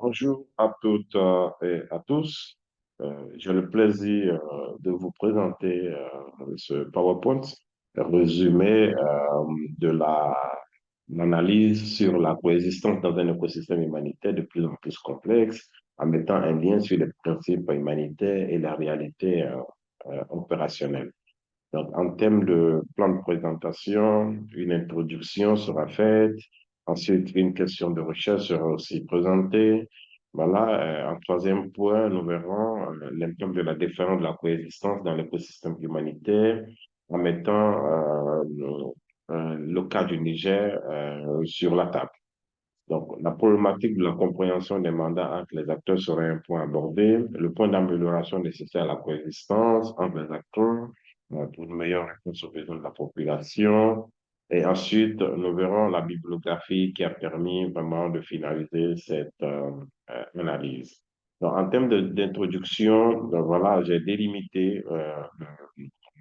Bonjour à toutes et à tous. J'ai le plaisir de vous présenter ce PowerPoint résumé de l'analyse sur la coexistence dans un écosystème humanitaire de plus en plus complexe, en mettant un lien sur les principes humanitaires et la réalité opérationnelle. Donc, en termes de plan de présentation, une introduction sera faite. Ensuite, une question de recherche sera aussi présentée. Voilà. En troisième point, nous verrons l'impact de la différence de la coexistence dans l'écosystème humanitaire en mettant le cas du Niger sur la table. Donc, la problématique de la compréhension des mandats entre les acteurs serait un point abordé. Le point d'amélioration nécessaire à la coexistence entre les acteurs pour une meilleure réponse aux besoins de la population. Et ensuite, nous verrons la bibliographie qui a permis vraiment de finaliser cette analyse. Donc, en termes d'introduction, donc voilà, j'ai délimité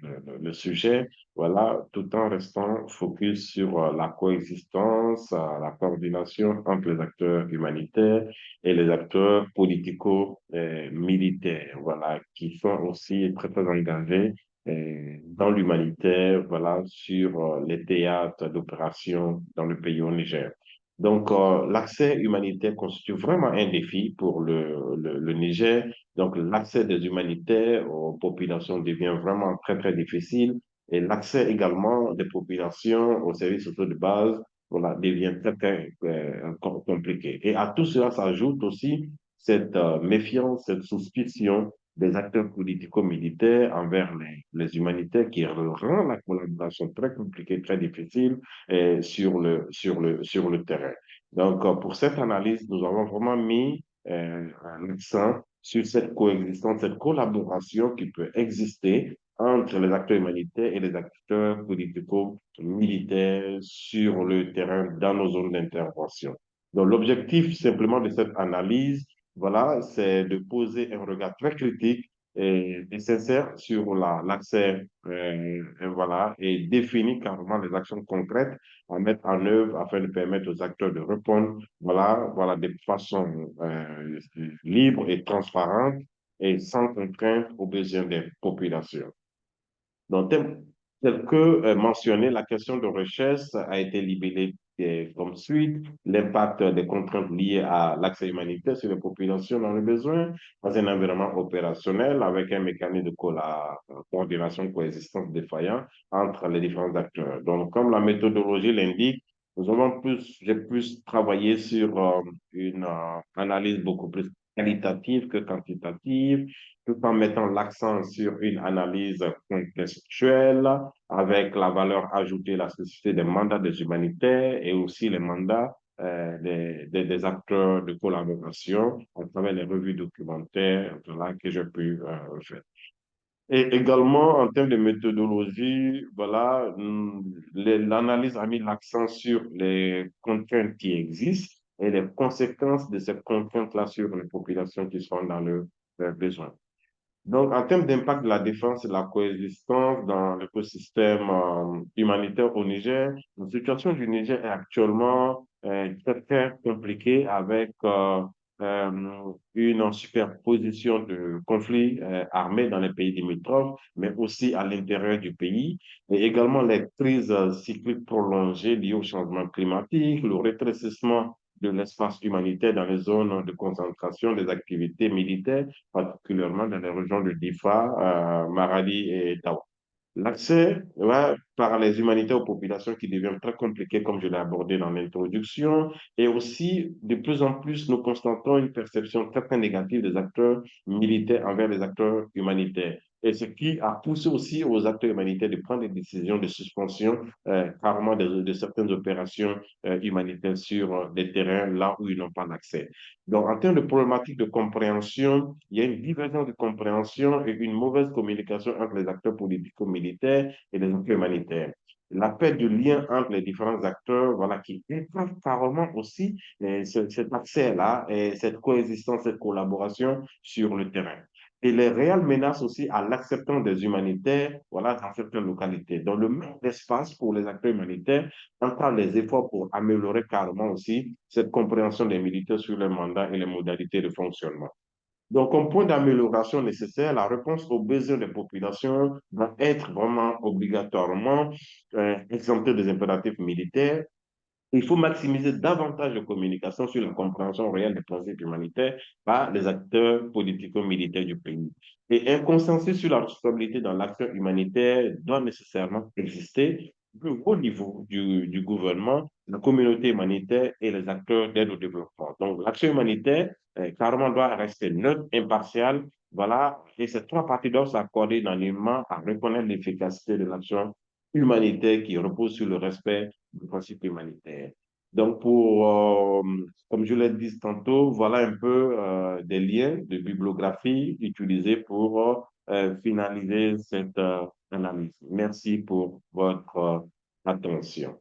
le sujet, voilà, tout en restant focus sur la coexistence, la coordination entre les acteurs humanitaires et les acteurs politico-militaires, voilà, qui sont aussi très, très engagés dans l'humanitaire, voilà, sur les théâtres d'opération dans le pays au Niger. Donc, l'accès humanitaire constitue vraiment un défi pour le Niger. Donc, l'accès des humanitaires aux populations devient vraiment très, très difficile. Et l'accès également des populations aux services sociaux de base, voilà, devient très, très compliqué. Et à tout cela s'ajoute aussi cette méfiance, cette suspicion des acteurs politico-militaires envers les humanitaires qui rend la collaboration très compliquée, très difficile sur le terrain. Donc, pour cette analyse, nous avons vraiment mis un accent sur cette coexistence, cette collaboration qui peut exister entre les acteurs humanitaires et les acteurs politico-militaires sur le terrain dans nos zones d'intervention. Donc, l'objectif simplement de cette analyse, voilà, c'est de poser un regard très critique et sincère sur l'accès, voilà, et définir carrément les actions concrètes à mettre en œuvre afin de permettre aux acteurs de répondre, voilà, de façon libre et transparente et sans contrainte aux besoins des populations. Donc, tel que mentionné, la question de recherche a été libellée comme suite, l'impact des contraintes liées à l'accès humanitaire sur les populations dans le besoin, dans un environnement opérationnel avec un mécanisme de coordination, coexistence défaillant entre les différents acteurs. Donc, comme la méthodologie l'indique, j'ai plus travaillé sur une analyse beaucoup plus qualitative que quantitative, tout en mettant l'accent sur une analyse contextuelle avec la valeur ajoutée, la spécificité des mandats des humanitaires et aussi les mandats des acteurs de collaboration à travers les revues documentaires voilà, que j'ai pu faire. Et également, en termes de méthodologie, voilà, l'analyse a mis l'accent sur les contraintes qui existent et les conséquences de ces contraintes-là sur les populations qui sont dans le besoin. Donc, en termes d'impact de la défense et de la coexistence dans l'écosystème humanitaire au Niger, la situation du Niger est actuellement très, très compliquée avec une superposition de conflits armés dans les pays limitrophes, mais aussi à l'intérieur du pays, et également les crises cycliques prolongées liées au changement climatique, le rétrécissement de l'espace humanitaire dans les zones de concentration des activités militaires particulièrement dans les régions de Difa, Maradi et Tawa. L'accès ouais, par les humanitaires aux populations qui devient très compliqué, comme je l'ai abordé dans l'introduction, et aussi de plus en plus, nous constatons une perception très, très négative des acteurs militaires envers les acteurs humanitaires. Et ce qui a poussé aussi aux acteurs humanitaires de prendre des décisions de suspension carrément de certaines opérations humanitaires sur des terrains là où ils n'ont pas d'accès. Donc, en termes de problématiques de compréhension, il y a une divergence de compréhension et une mauvaise communication entre les acteurs politico-militaires et les acteurs humanitaires. La perte du lien entre les différents acteurs, voilà, qui entrave carrément aussi cet accès-là et cette coexistence, cette collaboration sur le terrain. et les réelles menaces aussi à l'acceptance des humanitaires, voilà, dans certaines localités. Donc, le manque d'espace pour les acteurs humanitaires entend les efforts pour améliorer carrément aussi cette compréhension des militaires sur les mandats et les modalités de fonctionnement. Donc, comme point d'amélioration nécessaire, la réponse aux besoins des populations doit être vraiment obligatoirement exemptée des impératifs militaires. Il faut maximiser davantage de communication sur la compréhension réelle des principes humanitaires par les acteurs politico-militaires du pays. Et un consensus sur la responsabilité dans l'action humanitaire doit nécessairement exister au niveau du gouvernement, la communauté humanitaire et les acteurs d'aide au développement. Donc, l'action humanitaire, carrément, doit rester neutre, impartiale. Voilà, et ces trois parties doivent s'accorder unanimement à reconnaître l'efficacité de l'action humanitaire qui repose sur le respect du principe humanitaire. Donc, comme je l'ai dit tantôt, voilà un peu des liens de bibliographie utilisés pour finaliser cette analyse. Merci pour votre attention.